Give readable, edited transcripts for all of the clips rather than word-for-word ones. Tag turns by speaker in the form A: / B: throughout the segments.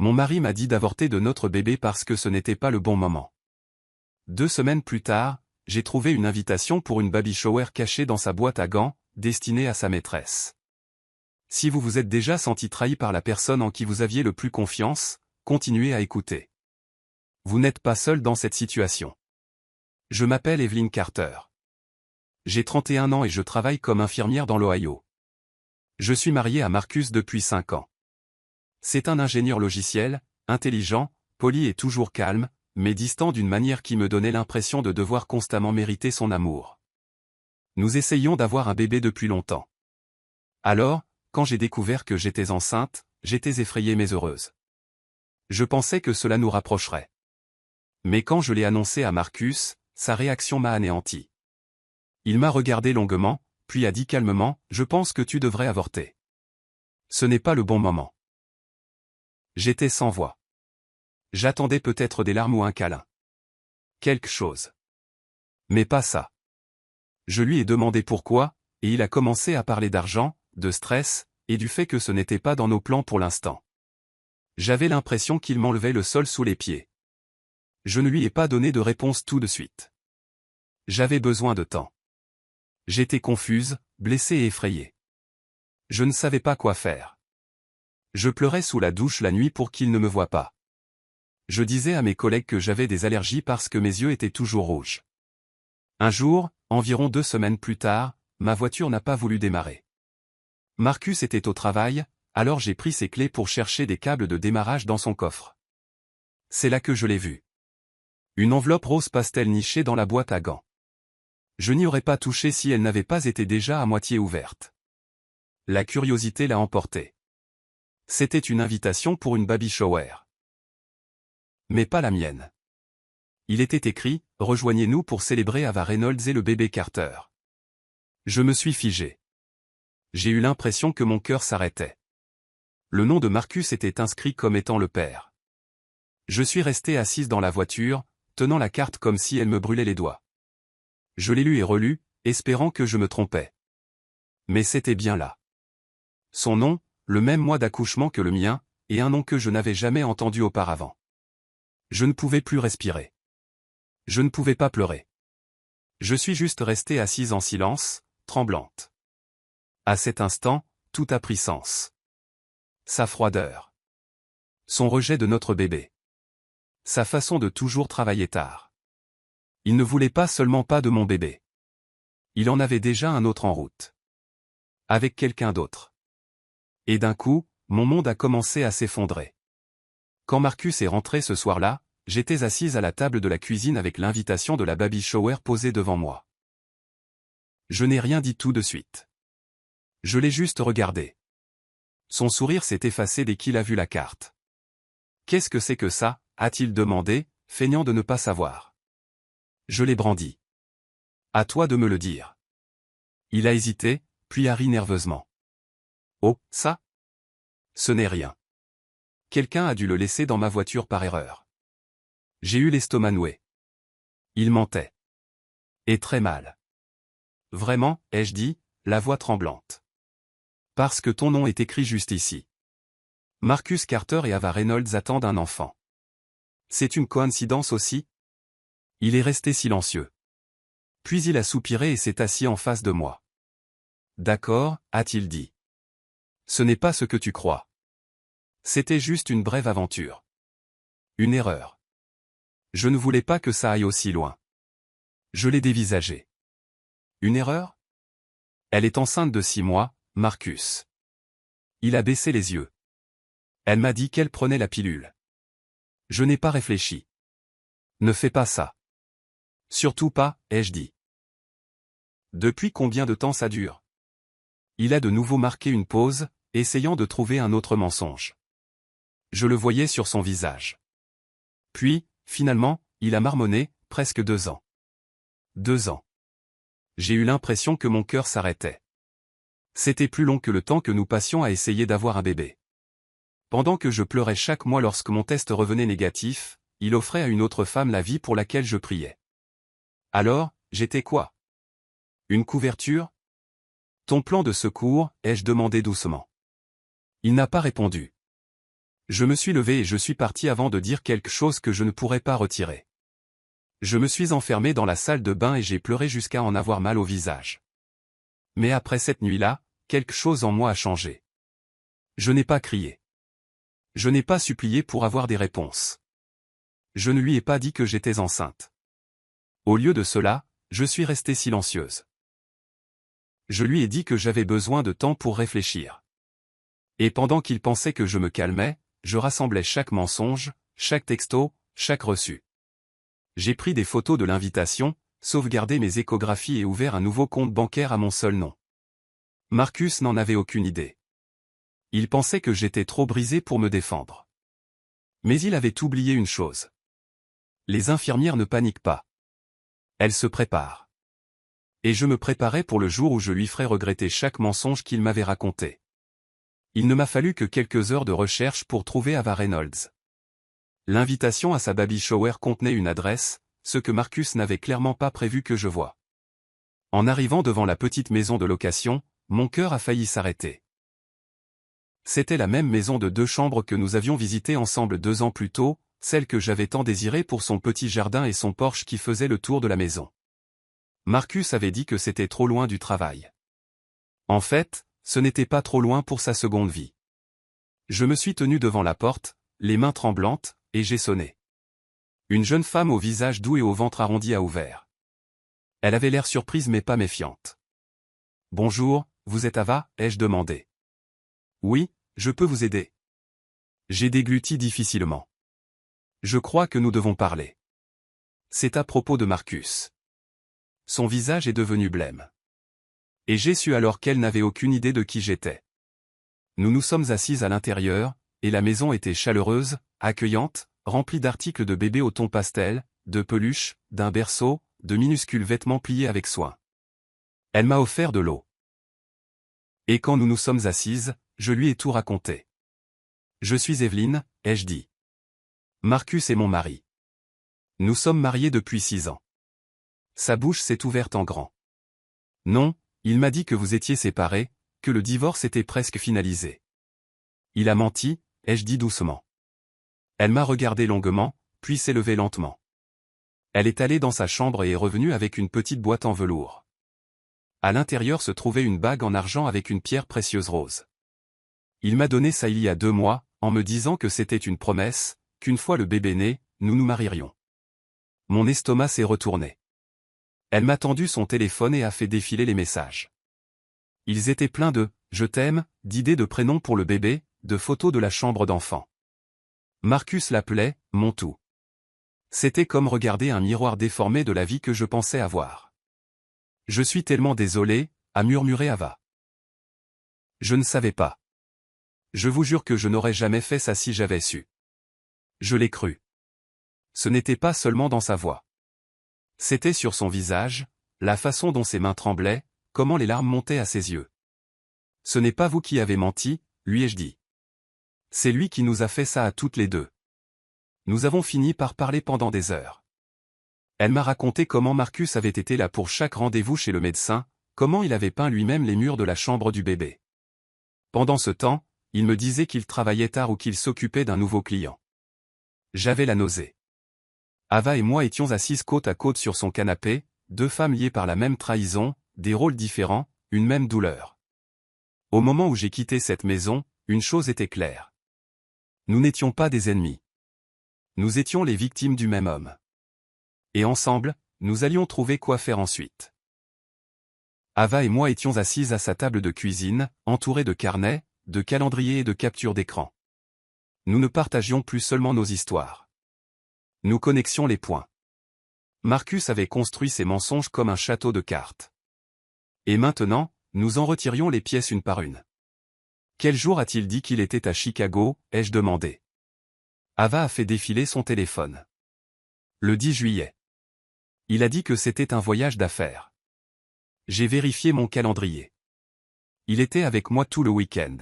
A: Mon mari m'a dit d'avorter de notre bébé parce que ce n'était pas le bon moment. 2 semaines plus tard, j'ai trouvé une invitation pour une baby shower cachée dans sa boîte à gants, destinée à sa maîtresse. Si vous vous êtes déjà senti trahi par la personne en qui vous aviez le plus confiance, continuez à écouter. Vous n'êtes pas seul dans cette situation. Je m'appelle Evelyn Carter. J'ai 31 ans et je travaille comme infirmière dans l'Ohio. Je suis mariée à Marcus depuis 5 ans. C'est un ingénieur logiciel, intelligent, poli et toujours calme, mais distant d'une manière qui me donnait l'impression de devoir constamment mériter son amour. Nous essayions d'avoir un bébé depuis longtemps. Alors, quand j'ai découvert que j'étais enceinte, j'étais effrayée mais heureuse. Je pensais que cela nous rapprocherait. Mais quand je l'ai annoncé à Marcus, sa réaction m'a anéanti. Il m'a regardé longuement, puis a dit calmement, « Je pense que tu devrais avorter. Ce n'est pas le bon moment. » J'étais sans voix. J'attendais peut-être des larmes ou un câlin. Quelque chose. Mais pas ça. Je lui ai demandé pourquoi, et il a commencé à parler d'argent, de stress, et du fait que ce n'était pas dans nos plans pour l'instant. J'avais l'impression qu'il m'enlevait le sol sous les pieds. Je ne lui ai pas donné de réponse tout de suite. J'avais besoin de temps. J'étais confuse, blessée et effrayée. Je ne savais pas quoi faire. Je pleurais sous la douche la nuit pour qu'il ne me voie pas. Je disais à mes collègues que j'avais des allergies parce que mes yeux étaient toujours rouges. Un jour, environ 2 semaines plus tard, ma voiture n'a pas voulu démarrer. Marcus était au travail, alors j'ai pris ses clés pour chercher des câbles de démarrage dans son coffre. C'est là que je l'ai vu. Une enveloppe rose pastel nichée dans la boîte à gants. Je n'y aurais pas touché si elle n'avait pas été déjà à moitié ouverte. La curiosité l'a emporté. C'était une invitation pour une baby shower. Mais pas la mienne. Il était écrit « Rejoignez-nous pour célébrer Ava Reynolds et le bébé Carter ». Je me suis figé. J'ai eu l'impression que mon cœur s'arrêtait. Le nom de Marcus était inscrit comme étant le père. Je suis restée assise dans la voiture, tenant la carte comme si elle me brûlait les doigts. Je l'ai lu et relu, espérant que je me trompais. Mais c'était bien là. Son nom, le même mois d'accouchement que le mien, et un nom que je n'avais jamais entendu auparavant. Je ne pouvais plus respirer. Je ne pouvais pas pleurer. Je suis juste restée assise en silence, tremblante. À cet instant, tout a pris sens. Sa froideur. Son rejet de notre bébé. Sa façon de toujours travailler tard. Il ne voulait pas seulement pas de mon bébé. Il en avait déjà un autre en route. Avec quelqu'un d'autre. Et d'un coup, mon monde a commencé à s'effondrer. Quand Marcus est rentré ce soir-là, j'étais assise à la table de la cuisine avec l'invitation de la baby shower posée devant moi. Je n'ai rien dit tout de suite. Je l'ai juste regardé. Son sourire s'est effacé dès qu'il a vu la carte. « Qu'est-ce que c'est que ça ?» a-t-il demandé, feignant de ne pas savoir. Je l'ai brandi. « À toi de me le dire. » Il a hésité, puis a ri nerveusement. « Oh, ça ? Ce n'est rien. Quelqu'un a dû le laisser dans ma voiture par erreur. » J'ai eu l'estomac noué. Il mentait. Et très mal. « Vraiment, ai-je dit, la voix tremblante. Parce que ton nom est écrit juste ici. Marcus Carter et Ava Reynolds attendent un enfant. C'est une coïncidence aussi ? » Il est resté silencieux. Puis il a soupiré et s'est assis en face de moi. « D'accord, » a-t-il dit. « Ce n'est pas ce que tu crois. C'était juste une brève aventure. Une erreur. Je ne voulais pas que ça aille aussi loin. Je l'ai dévisagé. Une erreur ? Elle est enceinte de 6 mois, Marcus. » Il a baissé les yeux. Elle m'a dit qu'elle prenait la pilule. Je n'ai pas réfléchi. Ne fais pas ça. Surtout pas, ai-je dit. Depuis combien de temps ça dure ? Il a de nouveau marqué une pause, essayant de trouver un autre mensonge. Je le voyais sur son visage. Puis, finalement, il a marmonné, presque 2 ans. 2 ans. J'ai eu l'impression que mon cœur s'arrêtait. C'était plus long que le temps que nous passions à essayer d'avoir un bébé. Pendant que je pleurais chaque mois lorsque mon test revenait négatif, il offrait à une autre femme la vie pour laquelle je priais. Alors, j'étais quoi ? Une couverture ? Ton plan de secours, ai-je demandé doucement. Il n'a pas répondu. Je me suis levé et je suis parti avant de dire quelque chose que je ne pourrais pas retirer. Je me suis enfermé dans la salle de bain et j'ai pleuré jusqu'à en avoir mal au visage. Mais après cette nuit-là, quelque chose en moi a changé. Je n'ai pas crié. Je n'ai pas supplié pour avoir des réponses. Je ne lui ai pas dit que j'étais enceinte. Au lieu de cela, je suis restée silencieuse. Je lui ai dit que j'avais besoin de temps pour réfléchir. Et pendant qu'il pensait que je me calmais, je rassemblais chaque mensonge, chaque texto, chaque reçu. J'ai pris des photos de l'invitation, sauvegardé mes échographies et ouvert un nouveau compte bancaire à mon seul nom. Marcus n'en avait aucune idée. Il pensait que j'étais trop brisé pour me défendre. Mais il avait oublié une chose. Les infirmières ne paniquent pas. Elles se préparent. Et je me préparais pour le jour où je lui ferais regretter chaque mensonge qu'il m'avait raconté. Il ne m'a fallu que quelques heures de recherche pour trouver Ava Reynolds. L'invitation à sa baby shower contenait une adresse, ce que Marcus n'avait clairement pas prévu que je voie. En arrivant devant la petite maison de location, mon cœur a failli s'arrêter. C'était la même maison de 2 chambres que nous avions visitée ensemble 2 ans plus tôt, celle que j'avais tant désirée pour son petit jardin et son porche qui faisait le tour de la maison. Marcus avait dit que c'était trop loin du travail. En fait, ce n'était pas trop loin pour sa seconde vie. Je me suis tenu devant la porte, les mains tremblantes, et j'ai sonné. Une jeune femme au visage doux et au ventre arrondi a ouvert. Elle avait l'air surprise mais pas méfiante. « Bonjour, vous êtes Ava ?» ai-je demandé. « Oui, je peux vous aider. » J'ai dégluti difficilement. « Je crois que nous devons parler. » C'est à propos de Marcus. Son visage est devenu blême. Et j'ai su alors qu'elle n'avait aucune idée de qui j'étais. Nous nous sommes assises à l'intérieur, et la maison était chaleureuse, accueillante, remplie d'articles de bébé au ton pastel, de peluches, d'un berceau, de minuscules vêtements pliés avec soin. Elle m'a offert de l'eau. Et quand nous nous sommes assises, je lui ai tout raconté. « Je suis Evelyne » ai-je dit. « Marcus est mon mari. Nous sommes mariés depuis 6 ans. » Sa bouche s'est ouverte en grand. « Non, il m'a dit que vous étiez séparés, que le divorce était presque finalisé. » Il a menti, ai-je dit doucement. Elle m'a regardé longuement, puis s'est levée lentement. Elle est allée dans sa chambre et est revenue avec une petite boîte en velours. À l'intérieur se trouvait une bague en argent avec une pierre précieuse rose. Il m'a donné ça il y a 2 mois, en me disant que c'était une promesse, qu'une fois le bébé né, nous nous marierions. Mon estomac s'est retourné. Elle m'a tendu son téléphone et a fait défiler les messages. Ils étaient pleins de « je t'aime », d'idées de prénoms pour le bébé, de photos de la chambre d'enfant. Marcus l'appelait « mon tout ». C'était comme regarder un miroir déformé de la vie que je pensais avoir. « Je suis tellement désolé », a murmuré Ava. Je ne savais pas. Je vous jure que je n'aurais jamais fait ça si j'avais su. Je l'ai cru. Ce n'était pas seulement dans sa voix. C'était sur son visage, la façon dont ses mains tremblaient, comment les larmes montaient à ses yeux. « Ce n'est pas vous qui avez menti », lui ai-je dit. C'est lui qui nous a fait ça à toutes les deux. Nous avons fini par parler pendant des heures. Elle m'a raconté comment Marcus avait été là pour chaque rendez-vous chez le médecin, comment il avait peint lui-même les murs de la chambre du bébé. Pendant ce temps, il me disait qu'il travaillait tard ou qu'il s'occupait d'un nouveau client. J'avais la nausée. Ava et moi étions assises côte à côte sur son canapé, 2 femmes liées par la même trahison, des rôles différents, une même douleur. Au moment où j'ai quitté cette maison, une chose était claire. Nous n'étions pas des ennemis. Nous étions les victimes du même homme. Et ensemble, nous allions trouver quoi faire ensuite. Ava et moi étions assises à sa table de cuisine, entourées de carnets, de calendriers et de captures d'écran. Nous ne partagions plus seulement nos histoires. Nous connexions les points. Marcus avait construit ses mensonges comme un château de cartes. Et maintenant, nous en retirions les pièces une par une. Quel jour a-t-il dit qu'il était à Chicago, ai-je demandé. Ava a fait défiler son téléphone. Le 10 juillet. Il a dit que c'était un voyage d'affaires. J'ai vérifié mon calendrier. Il était avec moi tout le week-end.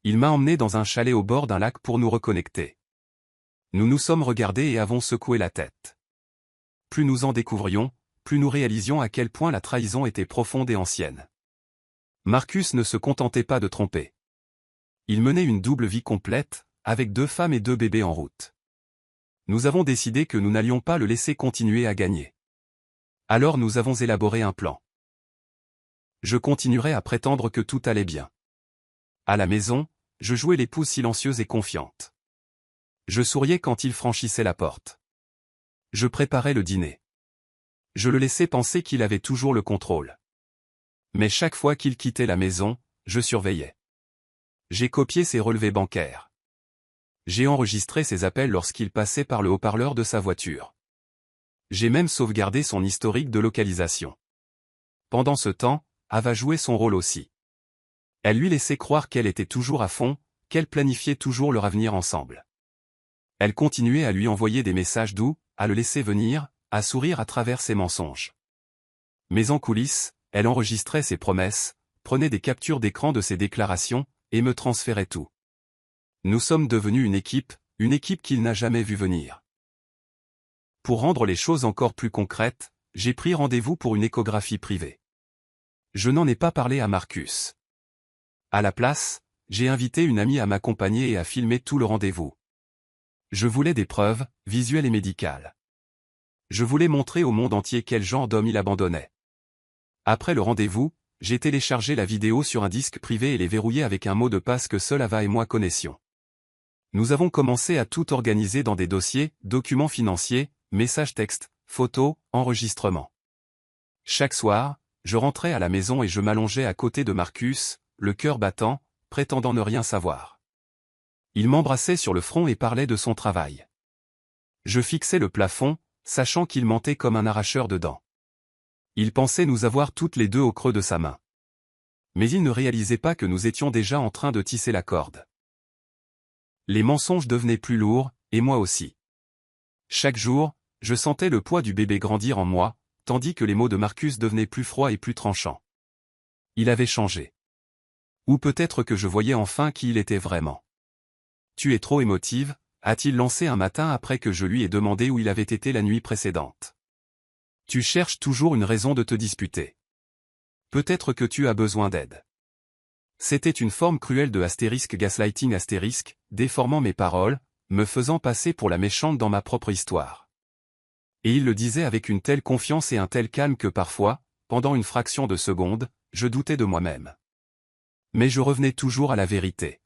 A: Il m'a emmené dans un chalet au bord d'un lac pour nous reconnecter. Nous nous sommes regardés et avons secoué la tête. Plus nous en découvrions, plus nous réalisions à quel point la trahison était profonde et ancienne. Marcus ne se contentait pas de tromper. Il menait une double vie complète, avec 2 femmes et 2 bébés en route. Nous avons décidé que nous n'allions pas le laisser continuer à gagner. Alors nous avons élaboré un plan. Je continuerai à prétendre que tout allait bien. À la maison, je jouais l'épouse silencieuse et confiante. Je souriais quand il franchissait la porte. Je préparais le dîner. Je le laissais penser qu'il avait toujours le contrôle. Mais chaque fois qu'il quittait la maison, je surveillais. J'ai copié ses relevés bancaires. J'ai enregistré ses appels lorsqu'il passait par le haut-parleur de sa voiture. J'ai même sauvegardé son historique de localisation. Pendant ce temps, Ava jouait son rôle aussi. Elle lui laissait croire qu'elle était toujours à fond, qu'elle planifiait toujours leur avenir ensemble. Elle continuait à lui envoyer des messages doux, à le laisser venir, à sourire à travers ses mensonges. Mais en coulisses, elle enregistrait ses promesses, prenait des captures d'écran de ses déclarations, et me transférait tout. Nous sommes devenus une équipe qu'il n'a jamais vue venir. Pour rendre les choses encore plus concrètes, j'ai pris rendez-vous pour une échographie privée. Je n'en ai pas parlé à Marcus. À la place, j'ai invité une amie à m'accompagner et à filmer tout le rendez-vous. Je voulais des preuves, visuelles et médicales. Je voulais montrer au monde entier quel genre d'homme il abandonnait. Après le rendez-vous, j'ai téléchargé la vidéo sur un disque privé et l'ai verrouillée avec un mot de passe que seul Ava et moi connaissions. Nous avons commencé à tout organiser dans des dossiers, documents financiers, messages textes, photos, enregistrements. Chaque soir, je rentrais à la maison et je m'allongeais à côté de Marcus, le cœur battant, prétendant ne rien savoir. Il m'embrassait sur le front et parlait de son travail. Je fixais le plafond, sachant qu'il mentait comme un arracheur de dents. Il pensait nous avoir toutes les deux au creux de sa main. Mais il ne réalisait pas que nous étions déjà en train de tisser la corde. Les mensonges devenaient plus lourds, et moi aussi. Chaque jour, je sentais le poids du bébé grandir en moi, tandis que les mots de Marcus devenaient plus froids et plus tranchants. Il avait changé. Ou peut-être que je voyais enfin qui il était vraiment. « Tu es trop émotive », a-t-il lancé un matin après que je lui ai demandé où il avait été la nuit précédente. « Tu cherches toujours une raison de te disputer. Peut-être que tu as besoin d'aide. » C'était une forme cruelle de gaslighting déformant mes paroles, me faisant passer pour la méchante dans ma propre histoire. Et il le disait avec une telle confiance et un tel calme que parfois, pendant une fraction de seconde, je doutais de moi-même. Mais je revenais toujours à la vérité.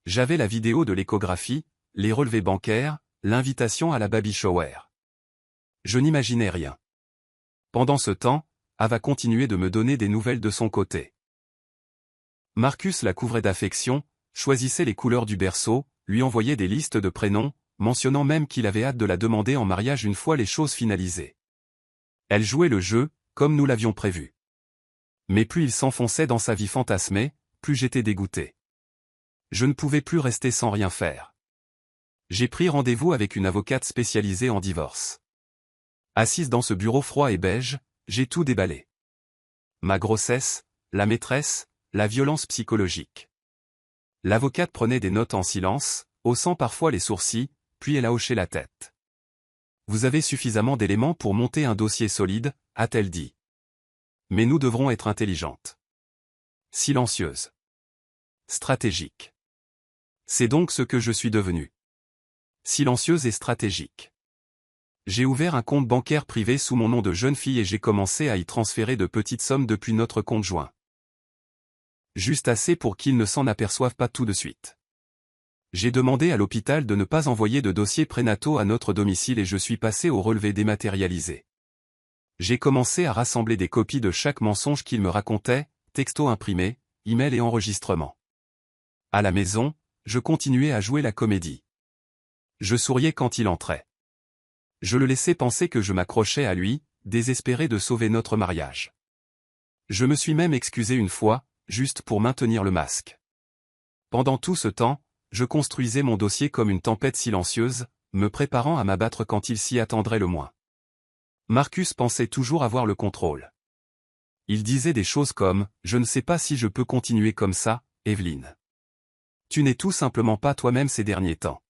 A: J'avais la vidéo de l'échographie, les relevés bancaires, l'invitation à la baby shower. Je n'imaginais rien. Pendant ce temps, Ava continuait de me donner des nouvelles de son côté. Marcus la couvrait d'affection, choisissait les couleurs du berceau, lui envoyait des listes de prénoms, mentionnant même qu'il avait hâte de la demander en mariage une fois les choses finalisées. Elle jouait le jeu, comme nous l'avions prévu. Mais plus il s'enfonçait dans sa vie fantasmée, plus j'étais dégoûté. Je ne pouvais plus rester sans rien faire. J'ai pris rendez-vous avec une avocate spécialisée en divorce. Assise dans ce bureau froid et beige, j'ai tout déballé. Ma grossesse, la maîtresse, la violence psychologique. L'avocate prenait des notes en silence, haussant parfois les sourcils, puis elle a hoché la tête. « Vous avez suffisamment d'éléments pour monter un dossier solide », a-t-elle dit. Mais nous devrons être intelligentes. Silencieuses. Stratégiques. C'est donc ce que je suis devenue. Silencieuse et stratégique. J'ai ouvert un compte bancaire privé sous mon nom de jeune fille et j'ai commencé à y transférer de petites sommes depuis notre compte joint. Juste assez pour qu'ils ne s'en aperçoivent pas tout de suite. J'ai demandé à l'hôpital de ne pas envoyer de dossiers prénataux à notre domicile et je suis passé au relevé dématérialisé. J'ai commencé à rassembler des copies de chaque mensonge qu'il me racontait, textos imprimés, emails et enregistrements. À la maison, je continuais à jouer la comédie. Je souriais quand il entrait. Je le laissais penser que je m'accrochais à lui, désespéré de sauver notre mariage. Je me suis même excusé une fois, juste pour maintenir le masque. Pendant tout ce temps, je construisais mon dossier comme une tempête silencieuse, me préparant à m'abattre quand il s'y attendrait le moins. Marcus pensait toujours avoir le contrôle. Il disait des choses comme « Je ne sais pas si je peux continuer comme ça, Evelyne. Tu n'es tout simplement pas toi-même ces derniers temps. »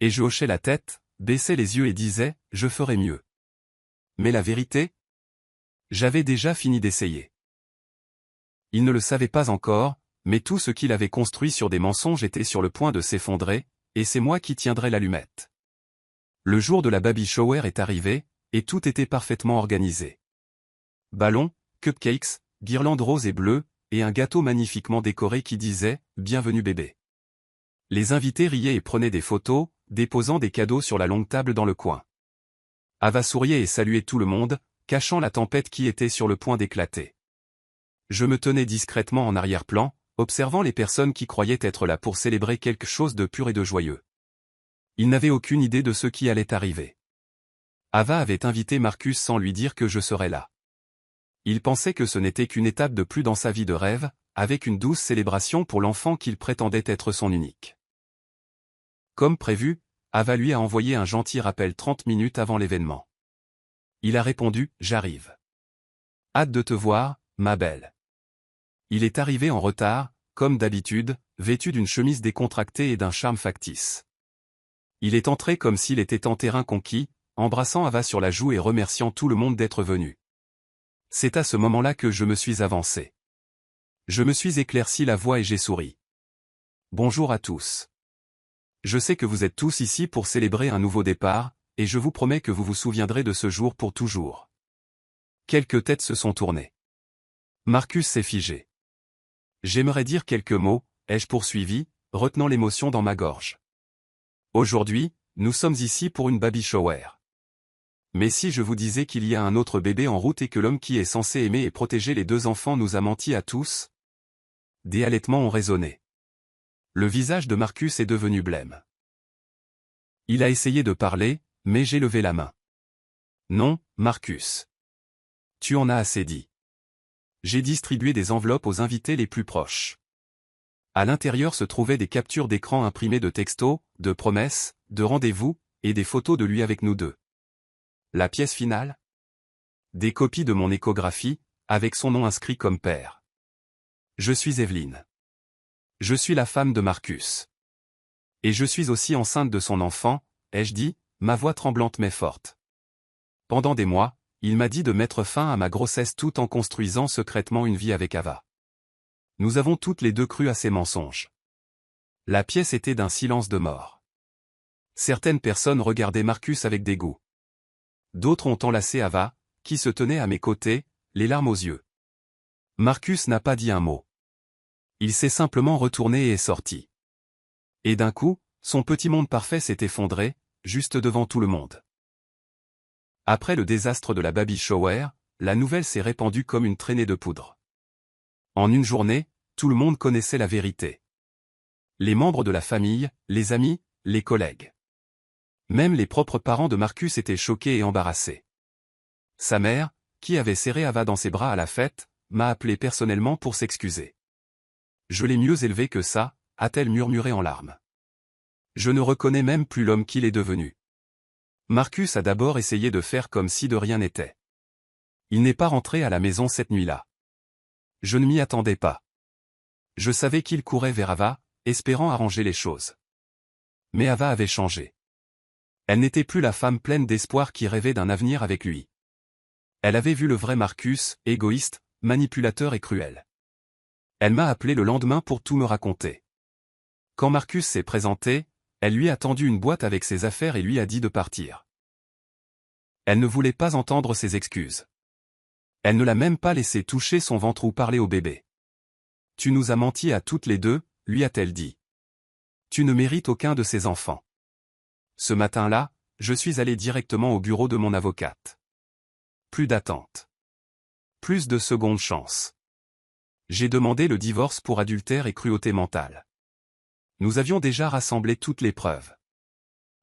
A: Et je hochais la tête, baissais les yeux et disais « Je ferai mieux. » Mais la vérité ? J'avais déjà fini d'essayer. Il ne le savait pas encore, mais tout ce qu'il avait construit sur des mensonges était sur le point de s'effondrer, et c'est moi qui tiendrai l'allumette. Le jour de la baby shower est arrivé, et tout était parfaitement organisé. Ballons, cupcakes, guirlandes roses et bleues, et un gâteau magnifiquement décoré qui disait « Bienvenue bébé ». Les invités riaient et prenaient des photos, déposant des cadeaux sur la longue table dans le coin. Ava souriait et saluait tout le monde, cachant la tempête qui était sur le point d'éclater. Je me tenais discrètement en arrière-plan, observant les personnes qui croyaient être là pour célébrer quelque chose de pur et de joyeux. Ils n'avaient aucune idée de ce qui allait arriver. Ava avait invité Marcus sans lui dire que je serais là. Il pensait que ce n'était qu'une étape de plus dans sa vie de rêve, avec une douce célébration pour l'enfant qu'il prétendait être son unique. Comme prévu, Ava lui a envoyé un gentil rappel 30 minutes avant l'événement. Il a répondu « J'arrive. Hâte de te voir, ma belle. » Il est arrivé en retard, comme d'habitude, vêtu d'une chemise décontractée et d'un charme factice. Il est entré comme s'il était en terrain conquis, embrassant Ava sur la joue et remerciant tout le monde d'être venu. C'est à ce moment-là que je me suis avancé. Je me suis éclairci la voix et j'ai souri. Bonjour à tous. Je sais que vous êtes tous ici pour célébrer un nouveau départ, et je vous promets que vous vous souviendrez de ce jour pour toujours. Quelques têtes se sont tournées. Marcus s'est figé. J'aimerais dire quelques mots, ai-je poursuivi, retenant l'émotion dans ma gorge. Aujourd'hui, nous sommes ici pour une baby shower. Mais si je vous disais qu'il y a un autre bébé en route et que l'homme qui est censé aimer et protéger les deux enfants nous a menti à tous? Des halètements ont résonné. Le visage de Marcus est devenu blême. Il a essayé de parler, mais j'ai levé la main. Non, Marcus. Tu en as assez dit. J'ai distribué des enveloppes aux invités les plus proches. À l'intérieur se trouvaient des captures d'écran imprimées de textos, de promesses, de rendez-vous, et des photos de lui avec nous deux. La pièce finale? Des copies de mon échographie, avec son nom inscrit comme père. Je suis Evelyne. Je suis la femme de Marcus. Et je suis aussi enceinte de son enfant, ai-je dit, ma voix tremblante mais forte. Pendant des mois, il m'a dit de mettre fin à ma grossesse tout en construisant secrètement une vie avec Ava. Nous avons toutes les deux cru à ces mensonges. La pièce était d'un silence de mort. Certaines personnes regardaient Marcus avec dégoût. D'autres ont enlacé Ava, qui se tenait à mes côtés, les larmes aux yeux. Marcus n'a pas dit un mot. Il s'est simplement retourné et est sorti. Et d'un coup, son petit monde parfait s'est effondré, juste devant tout le monde. Après le désastre de la baby shower, la nouvelle s'est répandue comme une traînée de poudre. En une journée, tout le monde connaissait la vérité. Les membres de la famille, les amis, les collègues. Même les propres parents de Marcus étaient choqués et embarrassés. Sa mère, qui avait serré Ava dans ses bras à la fête, m'a appelé personnellement pour s'excuser. Je l'ai mieux élevé que ça, a-t-elle murmuré en larmes. Je ne reconnais même plus l'homme qu'il est devenu. Marcus a d'abord essayé de faire comme si de rien n'était. Il n'est pas rentré à la maison cette nuit-là. Je ne m'y attendais pas. Je savais qu'il courait vers Ava, espérant arranger les choses. Mais Ava avait changé. Elle n'était plus la femme pleine d'espoir qui rêvait d'un avenir avec lui. Elle avait vu le vrai Marcus, égoïste, manipulateur et cruel. Elle m'a appelé le lendemain pour tout me raconter. Quand Marcus s'est présenté, elle lui a tendu une boîte avec ses affaires et lui a dit de partir. Elle ne voulait pas entendre ses excuses. Elle ne l'a même pas laissé toucher son ventre ou parler au bébé. « Tu nous as menti à toutes les deux », lui a-t-elle dit. « Tu ne mérites aucun de ces enfants. » Ce matin-là, je suis allé directement au bureau de mon avocate. Plus d'attente. Plus de seconde chance. J'ai demandé le divorce pour adultère et cruauté mentale. Nous avions déjà rassemblé toutes les preuves.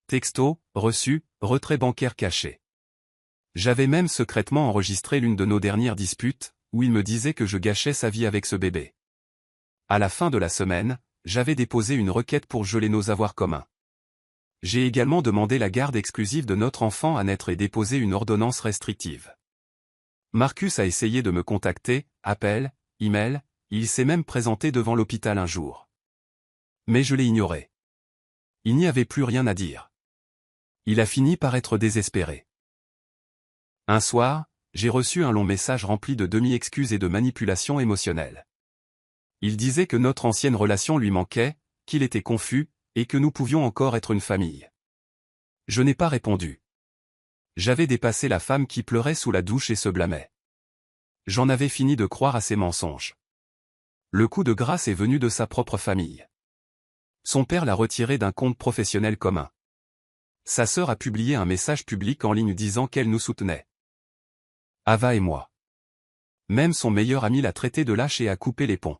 A: Textos, reçus, retrait bancaire caché. J'avais même secrètement enregistré l'une de nos dernières disputes, où il me disait que je gâchais sa vie avec ce bébé. À la fin de la semaine, j'avais déposé une requête pour geler nos avoirs communs. J'ai également demandé la garde exclusive de notre enfant à naître et déposé une ordonnance restrictive. Marcus a essayé de me contacter, appel, email, il s'est même présenté devant l'hôpital un jour. Mais je l'ai ignoré. Il n'y avait plus rien à dire. Il a fini par être désespéré. Un soir, j'ai reçu un long message rempli de demi-excuses et de manipulations émotionnelles. Il disait que notre ancienne relation lui manquait, qu'il était confus, et que nous pouvions encore être une famille. Je n'ai pas répondu. J'avais dépassé la femme qui pleurait sous la douche et se blâmait. J'en avais fini de croire à ses mensonges. Le coup de grâce est venu de sa propre famille. Son père l'a retiré d'un compte professionnel commun. Sa sœur a publié un message public en ligne disant qu'elle nous soutenait. Ava et moi. Même son meilleur ami l'a traité de lâche et a coupé les ponts.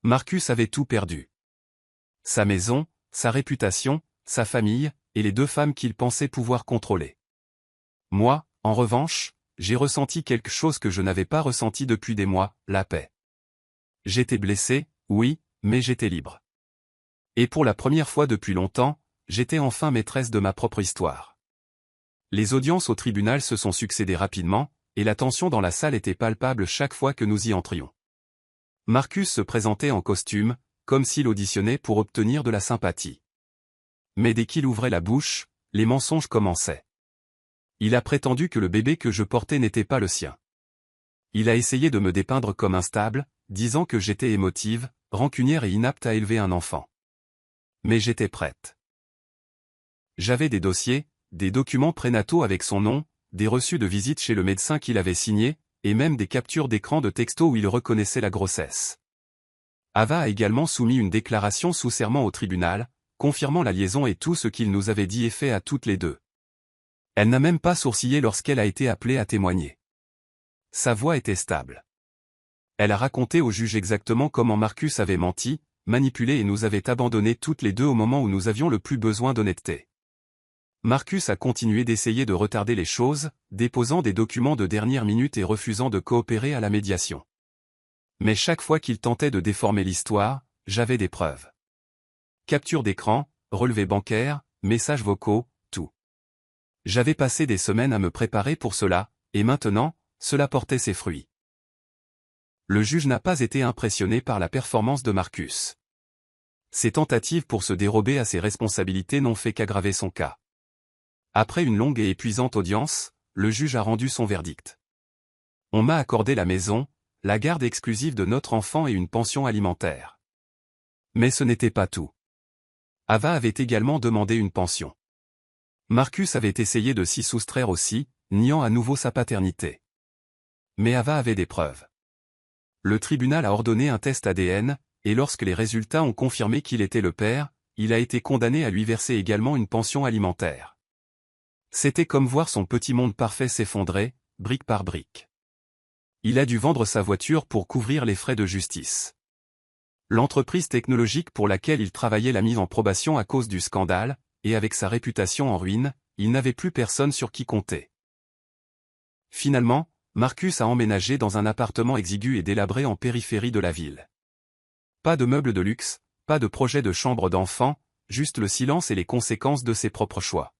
A: Marcus avait tout perdu. Sa maison, sa réputation, sa famille, et les 2 femmes qu'il pensait pouvoir contrôler. Moi, en revanche, j'ai ressenti quelque chose que je n'avais pas ressenti depuis des mois, la paix. J'étais blessé, oui, mais j'étais libre. Et pour la première fois depuis longtemps, j'étais enfin maîtresse de ma propre histoire. Les audiences au tribunal se sont succédées rapidement, et la tension dans la salle était palpable chaque fois que nous y entrions. Marcus se présentait en costume, comme s'il auditionnait pour obtenir de la sympathie. Mais dès qu'il ouvrait la bouche, les mensonges commençaient. Il a prétendu que le bébé que je portais n'était pas le sien. Il a essayé de me dépeindre comme instable, disant que j'étais émotive, rancunière et inapte à élever un enfant. Mais j'étais prête. J'avais des dossiers, des documents prénataux avec son nom, des reçus de visite chez le médecin qu'il avait signé, et même des captures d'écran de textos où il reconnaissait la grossesse. Ava a également soumis une déclaration sous serment au tribunal, confirmant la liaison et tout ce qu'il nous avait dit et fait à toutes les 2. Elle n'a même pas sourcillé lorsqu'elle a été appelée à témoigner. Sa voix était stable. Elle a raconté au juge exactement comment Marcus avait menti, manipulé et nous avait abandonnés toutes les 2 au moment où nous avions le plus besoin d'honnêteté. Marcus a continué d'essayer de retarder les choses, déposant des documents de dernière minute et refusant de coopérer à la médiation. Mais chaque fois qu'il tentait de déformer l'histoire, j'avais des preuves. Capture d'écran, relevés bancaires, messages vocaux, tout. J'avais passé des semaines à me préparer pour cela, et maintenant, cela portait ses fruits. Le juge n'a pas été impressionné par la performance de Marcus. Ses tentatives pour se dérober à ses responsabilités n'ont fait qu'aggraver son cas. Après une longue et épuisante audience, le juge a rendu son verdict. On m'a accordé la maison, la garde exclusive de notre enfant et une pension alimentaire. Mais ce n'était pas tout. Ava avait également demandé une pension. Marcus avait essayé de s'y soustraire aussi, niant à nouveau sa paternité. Mais Ava avait des preuves. Le tribunal a ordonné un test ADN, et lorsque les résultats ont confirmé qu'il était le père, il a été condamné à lui verser également une pension alimentaire. C'était comme voir son petit monde parfait s'effondrer, brique par brique. Il a dû vendre sa voiture pour couvrir les frais de justice. L'entreprise technologique pour laquelle il travaillait l'a mis en probation à cause du scandale, et avec sa réputation en ruine, il n'avait plus personne sur qui compter. Finalement, Marcus a emménagé dans un appartement exigu et délabré en périphérie de la ville. Pas de meubles de luxe, pas de projet de chambre d'enfant, juste le silence et les conséquences de ses propres choix.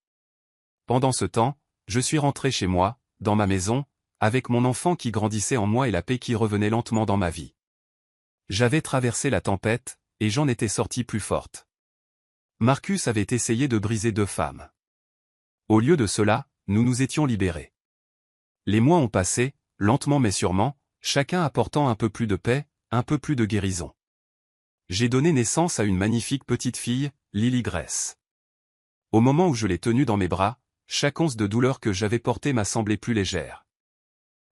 A: Pendant ce temps, je suis rentré chez moi, dans ma maison, avec mon enfant qui grandissait en moi et la paix qui revenait lentement dans ma vie. J'avais traversé la tempête, et j'en étais sorti plus forte. Marcus avait essayé de briser 2 femmes. Au lieu de cela, nous nous étions libérés. Les mois ont passé, lentement mais sûrement, chacun apportant un peu plus de paix, un peu plus de guérison. J'ai donné naissance à une magnifique petite fille, Lily Grace. Au moment où je l'ai tenue dans mes bras, chaque once de douleur que j'avais portée m'a semblé plus légère.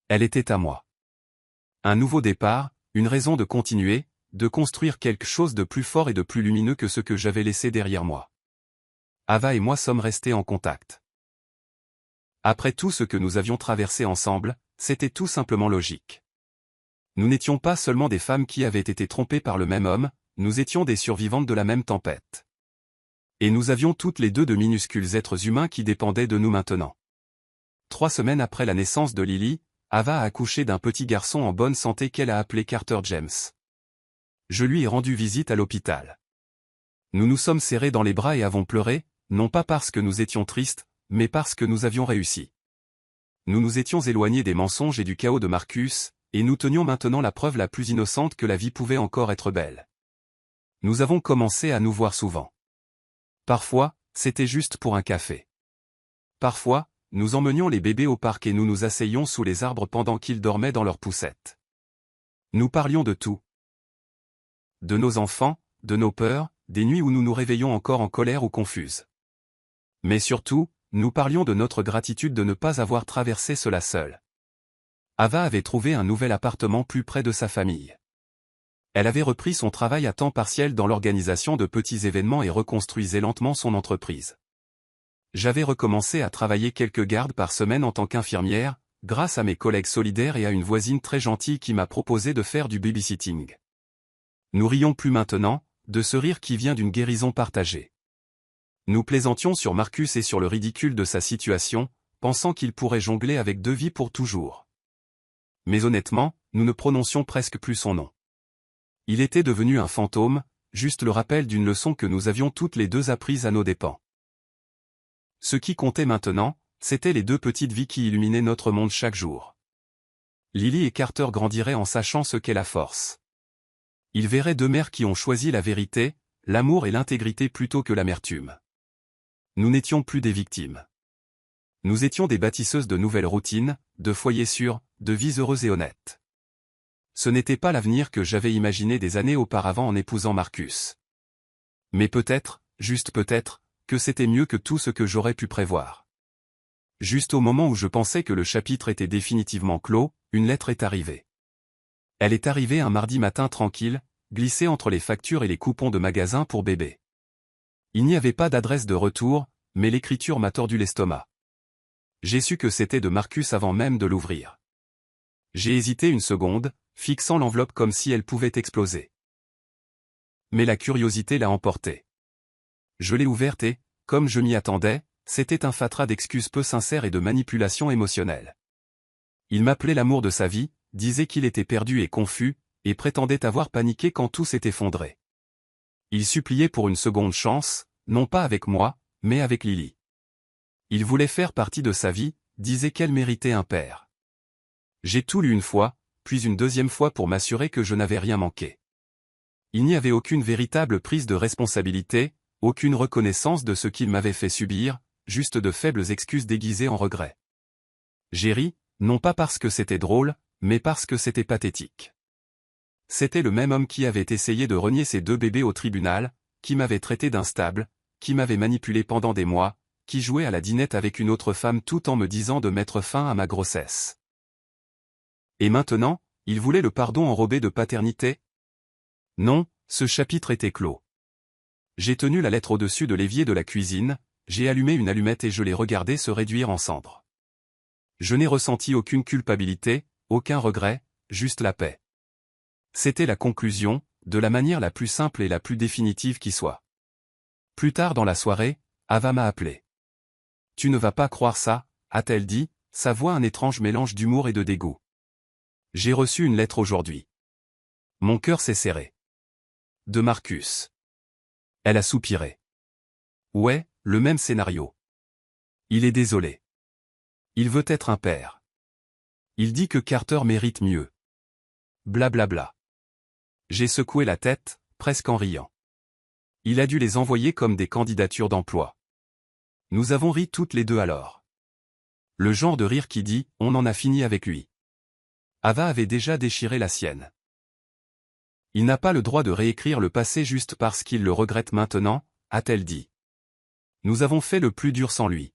A: Elle était à moi. Un nouveau départ, une raison de continuer, de construire quelque chose de plus fort et de plus lumineux que ce que j'avais laissé derrière moi. Ava et moi sommes restés en contact. Après tout ce que nous avions traversé ensemble, c'était tout simplement logique. Nous n'étions pas seulement des femmes qui avaient été trompées par le même homme, nous étions des survivantes de la même tempête. Et nous avions toutes les 2 de minuscules êtres humains qui dépendaient de nous maintenant. 3 semaines après la naissance de Lily, Ava a accouché d'un petit garçon en bonne santé qu'elle a appelé Carter James. Je lui ai rendu visite à l'hôpital. Nous nous sommes serrés dans les bras et avons pleuré, non pas parce que nous étions tristes, mais parce que nous avions réussi. Nous nous étions éloignés des mensonges et du chaos de Marcus, et nous tenions maintenant la preuve la plus innocente que la vie pouvait encore être belle. Nous avons commencé à nous voir souvent. Parfois, c'était juste pour un café. Parfois, nous emmenions les bébés au parc et nous nous asseyions sous les arbres pendant qu'ils dormaient dans leurs poussettes. Nous parlions de tout. de nos enfants, de nos peurs, des nuits où nous nous réveillons encore en colère ou confuses. Mais surtout, nous parlions de notre gratitude de ne pas avoir traversé cela seul. Ava avait trouvé un nouvel appartement plus près de sa famille. Elle avait repris son travail à temps partiel dans l'organisation de petits événements et reconstruisait lentement son entreprise. J'avais recommencé à travailler quelques gardes par semaine en tant qu'infirmière, grâce à mes collègues solidaires et à une voisine très gentille qui m'a proposé de faire du babysitting. Nous rions plus maintenant, de ce rire qui vient d'une guérison partagée. Nous plaisantions sur Marcus et sur le ridicule de sa situation, pensant qu'il pourrait jongler avec 2 vies pour toujours. Mais honnêtement, nous ne prononcions presque plus son nom. Il était devenu un fantôme, juste le rappel d'une leçon que nous avions toutes les deux apprises à nos dépens. Ce qui comptait maintenant, c'étaient les 2 petites vies qui illuminaient notre monde chaque jour. Lily et Carter grandiraient en sachant ce qu'est la force. Ils verraient 2 mères qui ont choisi la vérité, l'amour et l'intégrité plutôt que l'amertume. Nous n'étions plus des victimes. Nous étions des bâtisseuses de nouvelles routines, de foyers sûrs, de vies heureuses et honnêtes. Ce n'était pas l'avenir que j'avais imaginé des années auparavant en épousant Marcus. Mais peut-être, juste peut-être, que c'était mieux que tout ce que j'aurais pu prévoir. Juste au moment où je pensais que le chapitre était définitivement clos, une lettre est arrivée. Elle est arrivée un mardi matin tranquille, glissée entre les factures et les coupons de magasin pour bébé. Il n'y avait pas d'adresse de retour, mais l'écriture m'a tordu l'estomac. J'ai su que c'était de Marcus avant même de l'ouvrir. J'ai hésité une seconde, fixant l'enveloppe comme si elle pouvait exploser. Mais la curiosité l'a emporté. Je l'ai ouverte et, comme je m'y attendais, c'était un fatras d'excuses peu sincères et de manipulation émotionnelle. Il m'appelait l'amour de sa vie, disait qu'il était perdu et confus, et prétendait avoir paniqué quand tout s'est effondré. Il suppliait pour une seconde chance, non pas avec moi, mais avec Lily. Il voulait faire partie de sa vie, disait qu'elle méritait un père. J'ai tout lu une fois, puis une deuxième fois pour m'assurer que je n'avais rien manqué. Il n'y avait aucune véritable prise de responsabilité, aucune reconnaissance de ce qu'il m'avait fait subir, juste de faibles excuses déguisées en regrets. J'ai ri, non pas parce que c'était drôle, mais parce que c'était pathétique. C'était le même homme qui avait essayé de renier ses 2 bébés au tribunal, qui m'avait traité d'instable, qui m'avait manipulé pendant des mois, qui jouait à la dinette avec une autre femme tout en me disant de mettre fin à ma grossesse. Et maintenant, il voulait le pardon enrobé de paternité? Non, ce chapitre était clos. J'ai tenu la lettre au-dessus de l'évier de la cuisine, j'ai allumé une allumette et je l'ai regardée se réduire en cendres. Je n'ai ressenti aucune culpabilité, aucun regret, juste la paix. C'était la conclusion, de la manière la plus simple et la plus définitive qui soit. Plus tard dans la soirée, Ava m'a appelé. « Tu ne vas pas croire ça », a-t-elle dit, sa voix un étrange mélange d'humour et de dégoût. « J'ai reçu une lettre aujourd'hui. » Mon cœur s'est serré. De Marcus. Elle a soupiré. Ouais, le même scénario. Il est désolé. Il veut être un père. Il dit que Carter mérite mieux. Blablabla. J'ai secoué la tête, presque en riant. Il a dû les envoyer comme des candidatures d'emploi. Nous avons ri toutes les deux alors. Le genre de rire qui dit « on en a fini avec lui ». Ava avait déjà déchiré la sienne. Il n'a pas le droit de réécrire le passé juste parce qu'il le regrette maintenant, a-t-elle dit. Nous avons fait le plus dur sans lui.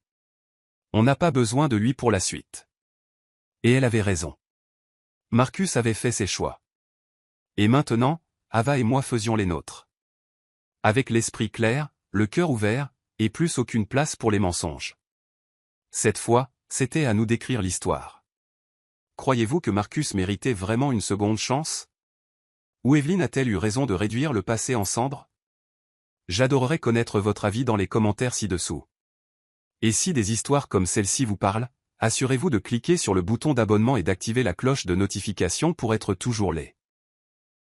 A: On n'a pas besoin de lui pour la suite. Et elle avait raison. Marcus avait fait ses choix. Et maintenant, Ava et moi faisions les nôtres. Avec l'esprit clair, le cœur ouvert, et plus aucune place pour les mensonges. Cette fois, c'était à nous d'écrire l'histoire. Croyez-vous que Marcus méritait vraiment une seconde chance? Ou Evelyn a-t-elle eu raison de réduire le passé en cendres? J'adorerais connaître votre avis dans les commentaires ci-dessous. Et si des histoires comme celle-ci vous parlent, assurez-vous de cliquer sur le bouton d'abonnement et d'activer la cloche de notification pour être toujours lait.